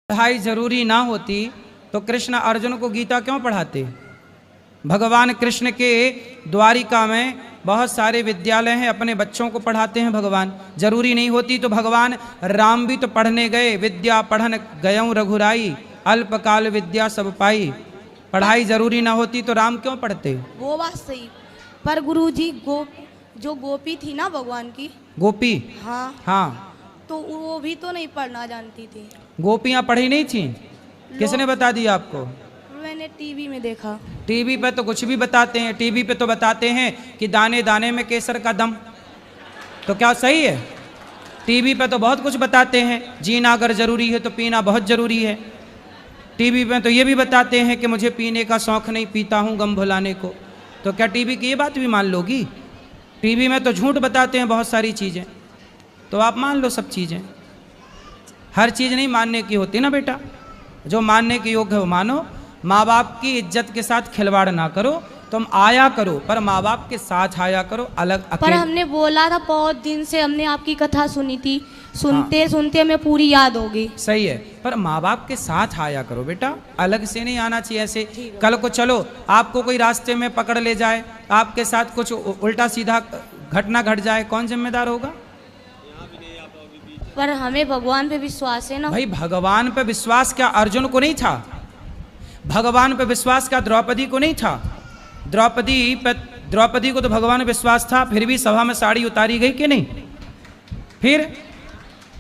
पढ़ाई जरूरी ना होती तो कृष्ण अर्जुन को गीता क्यों पढ़ाते। भगवान कृष्ण के द्वारिका में बहुत सारे विद्यालय हैं, अपने बच्चों को पढ़ाते हैं भगवान। जरूरी नहीं होती तो भगवान राम भी तो पढ़ने गए। विद्या पढ़न गयऊँ रघुराई, अल्पकाल विद्या सब पाई। पढ़ाई जरूरी ना होती तो राम क्यों पढ़ते। वो बात सही, पर गुरुजी जो गोपी थी ना भगवान की, गोपी, हाँ हाँ, तो वो भी तो नहीं पढ़ना जानती थी। गोपियाँ पढ़ी नहीं थी। किसने बता दिया आपको। मैंने टीवी में देखा। टीवी पे तो कुछ भी बताते हैं। टीवी पे तो बताते हैं कि दाने दाने में केसर का दम। तो क्या सही है। टीवी पे तो बहुत कुछ बताते हैं, जीना अगर जरूरी है तो पीना बहुत जरूरी है। टीवी पे तो ये भी बताते हैं कि मुझे पीने का शौक नहीं, पीता हूँ गम भुलाने को। तो क्या टीवी की ये बात भी मान लोगी। टीवी में तो झूठ बताते हैं बहुत सारी चीज़ें, तो आप मान लो सब चीज़ें। हर चीज़ नहीं मानने की होती ना बेटा, जो मानने के योग्य है वो मानो। माँ बाप की इज्जत के साथ खिलवाड़ ना करो। तुम आया करो पर माँ बाप के साथ आया करो, अलग पर हमने बोला था, बहुत दिन से हमने आपकी कथा सुनी थी, सुनते हाँ। सुनते हमें पूरी याद होगी। सही है, पर माँ बाप के साथ आया करो बेटा, अलग से नहीं आना चाहिए ऐसे। कल को चलो आपको कोई रास्ते में पकड़ ले जाए, आपके साथ कुछ उल्टा सीधा घटना घट जाए, कौन जिम्मेदार होगा। पर हमें भगवान पे विश्वास है ना भाई। भगवान पे विश्वास क्या अर्जुन को नहीं था। भगवान पे विश्वास क्या द्रौपदी को नहीं था। द्रौपदी को तो भगवान पे विश्वास था, फिर भी सभा में साड़ी उतारी गई कि नहीं। फिर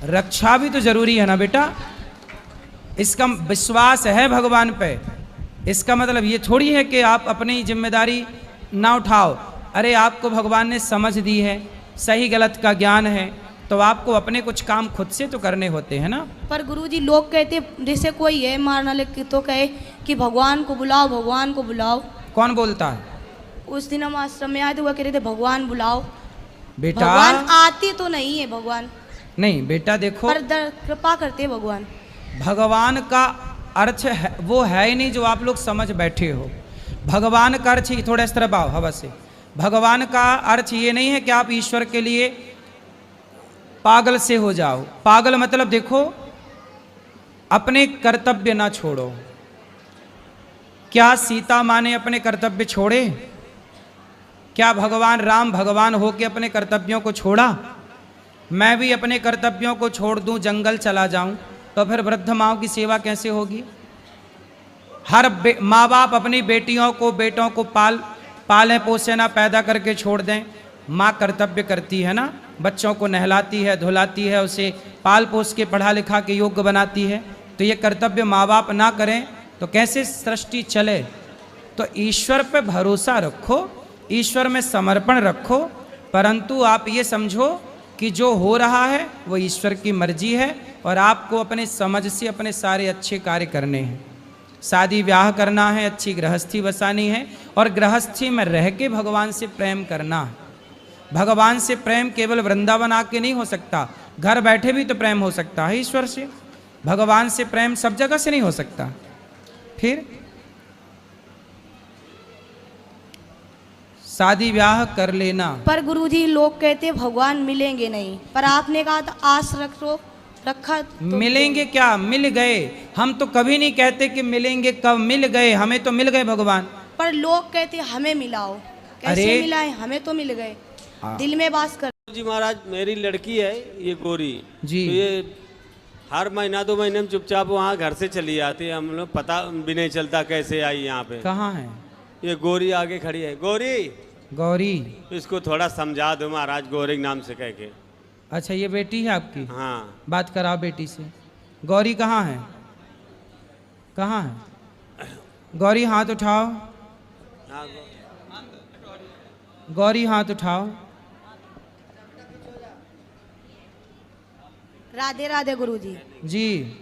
रक्षा भी तो जरूरी है ना बेटा। इसका विश्वास है भगवान पे, इसका मतलब ये थोड़ी है कि आप अपनी जिम्मेदारी ना उठाओ। अरे आपको भगवान ने समझ दी है, सही गलत का ज्ञान है, तो आपको अपने कुछ काम खुद से तो करने होते हैं ना। पर गुरुजी लोग कहते, जैसे कोई है मारना लेके तो कहे कि भगवान को बुलाओ, भगवान को बुलाओ। कौन बोलता है। उस दिन हम आश्रम में आए थे, वो कह रहे थे भगवान बुलाओ। बेटा भगवान आते तो नहीं है भगवान। नहीं बेटा देखो, पर कृपा करते भगवान। भगवान का अर्थ है, वो है ही नहीं जो आप लोग समझ बैठे हो। भगवान का अर्थ ही थोड़ा इस तरह हवा से, भगवान का अर्थ ये नहीं है कि आप ईश्वर के लिए पागल से हो जाओ। पागल मतलब देखो, अपने कर्तव्य ना छोड़ो। क्या सीता माँ ने अपने कर्तव्य छोड़े। क्या भगवान राम भगवान हो के अपने कर्तव्यों को छोड़ा। मैं भी अपने कर्तव्यों को छोड़ दूं, जंगल चला जाऊं, तो फिर वृद्ध माँओं की सेवा कैसे होगी। हर माँ बाप अपनी बेटियों को बेटों को पालें पोसे ना, पैदा करके छोड़ दें। माँ कर्तव्य करती है ना, बच्चों को नहलाती है, धुलाती है, उसे पाल पोस के पढ़ा लिखा के योग्य बनाती है। तो ये कर्तव्य माँ बाप ना करें तो कैसे सृष्टि चले। तो ईश्वर पे भरोसा रखो, ईश्वर में समर्पण रखो, परंतु आप ये समझो कि जो हो रहा है वो ईश्वर की मर्जी है और आपको अपने समझ से अपने सारे अच्छे कार्य करने हैं। शादी ब्याह करना है, अच्छी गृहस्थी बसानी है और गृहस्थी में रह के भगवान से प्रेम करना है। भगवान से प्रेम केवल वृंदावन आके नहीं हो सकता, घर बैठे भी तो प्रेम हो सकता है ईश्वर से। भगवान से प्रेम सब जगह से नहीं हो सकता। फिर शादी ब्याह कर लेना। पर गुरुजी लोग कहते भगवान मिलेंगे नहीं, पर आपने कहा था आस रखा तो मिलेंगे क्या, मिल गए। हम तो कभी नहीं कहते कि मिलेंगे कब, मिल गए, हमें तो मिल गए भगवान। पर लोग कहते हमें मिलाओ, कैसे मिलाए, हमें तो मिल गए, दिल में बास कर। जी महाराज, मेरी लड़की है ये गोरी जी, तो ये हर महीना 2 महीने में चुपचाप वहाँ घर से चली आती है। हम लोग पता भी नहीं चलता कैसे आई यहाँ पे। कहाँ है ये गोरी आगे खड़ी है। गोरी, गौरी। इसको थोड़ा समझा दो महाराज, गौरी नाम से कह के। अच्छा ये बेटी है आपकी। हाँ, बात कराओ बेटी से। गौरी कहाँ है, कहाँ है गौरी, हाथ उठाओ। गौरी हाथ उठाओ। राधे राधे गुरुजी। जी,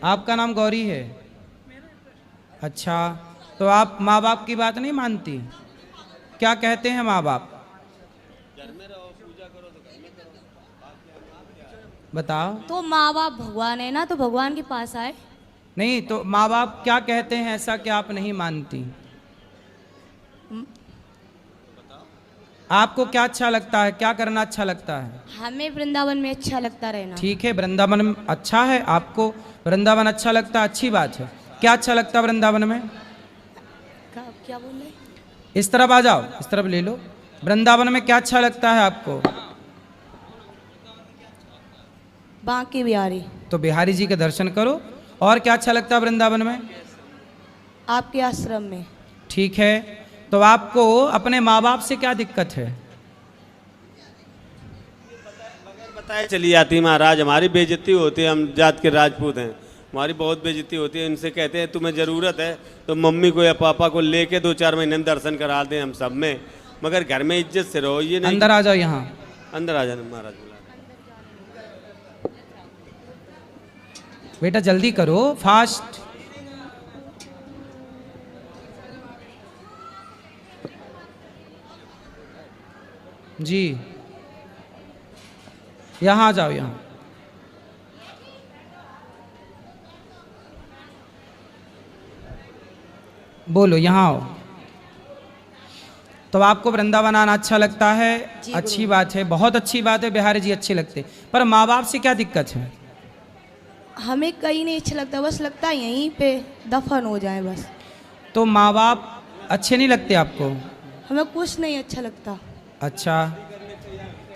आपका नाम गौरी है। अच्छा, तो आप माँ बाप की बात नहीं मानती। क्या कहते हैं माँ बाप, बताओ। तो माँ बाप भगवान है ना, तो भगवान के पास आए। नहीं तो माँ बाप क्या कहते हैं ऐसा कि आप नहीं मानती। आपको क्या अच्छा लगता है, क्या करना अच्छा लगता है? हमें वृंदावन में अच्छा लगता रहना। ठीक है, वृंदावन में अच्छा है, आपको वृंदावन अच्छा लगता है, अच्छी बात है। क्या अच्छा लगता है वृंदावन में? क्या बोल रहे? इस तरफ आ जाओ, इस तरफ ले लो। वृंदावन में क्या अच्छा लगता है आपको? बांके बिहारी। तो बिहारी जी के दर्शन करो। और क्या अच्छा लगता है वृंदावन में? आपके आश्रम में। ठीक है, तो आपको अपने माँ बाप से क्या दिक्कत है? बताए चली जाती महाराज, हमारी बेइज्जती होती है, हम जात के राजपूत हैं, हमारी बहुत बेइज्जती होती है। इनसे कहते हैं तुम्हें ज़रूरत है तो मम्मी को या पापा को लेके 2-4 महीने में दर्शन करा दें हम सब में, मगर घर में इज्जत से रहो। ये नहीं अंदर आ जाओ, यहाँ अंदर आ जाना महाराज। बेटा जल्दी करो, फास्ट। जी यहाँ आ जाओ, यहाँ बोलो, यहाँ आओ। तो आपको वृंदावन आना अच्छा लगता है? अच्छी बात है, बहुत अच्छी बात है, बिहारी जी अच्छे लगते। पर माँ बाप से क्या दिक्कत है? हमें कहीं नहीं अच्छा लगता, बस लगता है यहीं पे दफन हो जाए बस। तो माँ बाप अच्छे नहीं लगते आपको? हमें कुछ नहीं अच्छा लगता। अच्छा,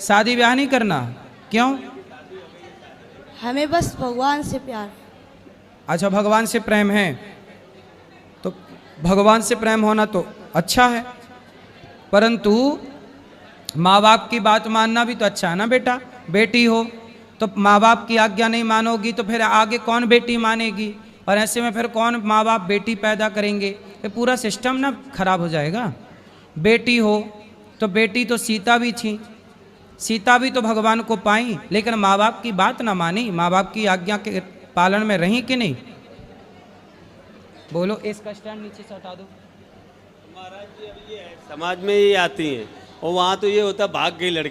शादी ब्याह नहीं करना? क्यों? हमें बस भगवान से प्यार है। अच्छा, भगवान से प्रेम है, तो भगवान से प्रेम होना तो अच्छा है, परंतु माँ बाप की बात मानना भी तो अच्छा है ना बेटा। बेटी हो तो माँ बाप की आज्ञा नहीं मानोगी तो फिर आगे कौन बेटी मानेगी, और ऐसे में फिर कौन माँ बाप बेटी पैदा करेंगे? ये पूरा सिस्टम ना खराब हो जाएगा। बेटी हो तो बेटी तो सीता भी थी, सीता भी तो भगवान को पाई, लेकिन माँ बाप की बात ना मानी, माँ बाप की आज्ञा के पालन में रही कि नहीं? बोलो, इसका स्टैंड नीचे से हटा दो। महाराज जी अब ये है, समाज में ये आती हैं और वहाँ तो ये होता भाग गई लड़की।